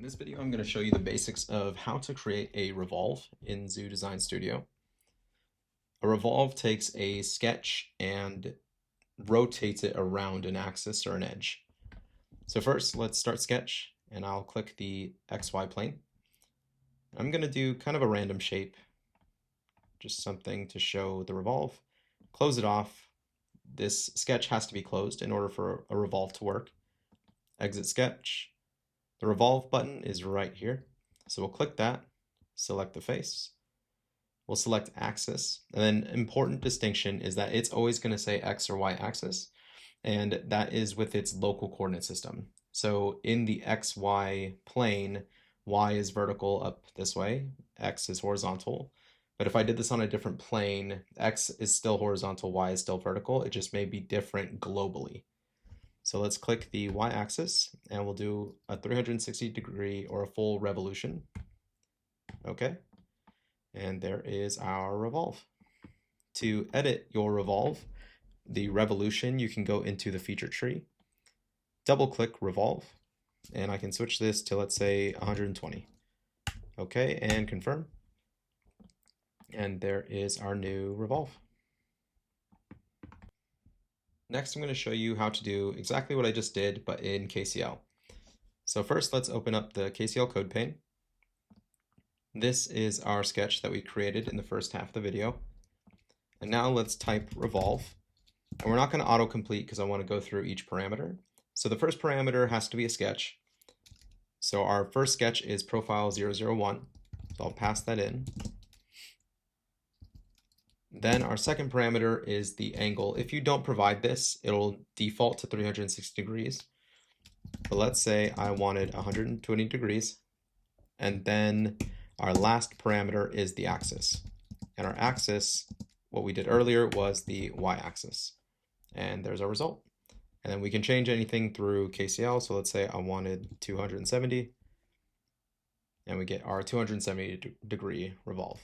In this video, I'm going to show you the basics of how to create a revolve in Zoo Design Studio. A revolve takes a sketch and rotates it around an axis or an edge. So first, let's start sketch, and I'll click the XY plane. I'm going to do kind of a random shape, just something to show the revolve. Close it off. This sketch has to be closed in order for a revolve to work. Exit sketch. The revolve button is right here. So we'll click that, select the face. We'll select axis. And then important distinction is that it's always going to say X or Y axis. And that is with its local coordinate system. So in the XY plane, Y is vertical up this way, X is horizontal. But if I did this on a different plane, X is still horizontal, Y is still vertical. It just may be different globally. So let's click the y-axis and we'll do a 360-degree or a full revolution. Okay, and there is our revolve. To edit your revolve, the revolution, you can go into the feature tree, double click revolve, and I can switch this to, let's say, 120. Okay, and confirm. And there is our new revolve. Next, I'm going to show you how to do exactly what I just did, but in KCL. So first, let's open up the KCL code pane. This is our sketch that we created in the first half of the video. And now let's type revolve. And we're not going to autocomplete because I want to go through each parameter. So the first parameter has to be a sketch. So our first sketch is profile 001. So I'll pass that in. Then our second parameter is the angle. If you don't provide this, it'll default to 360 degrees. But let's say I wanted 120 degrees. And then our last parameter is the axis. And our axis, what we did earlier, was the y-axis. And there's our result. And then we can change anything through KCL. So let's say I wanted 270. And we get our 270 degree revolve.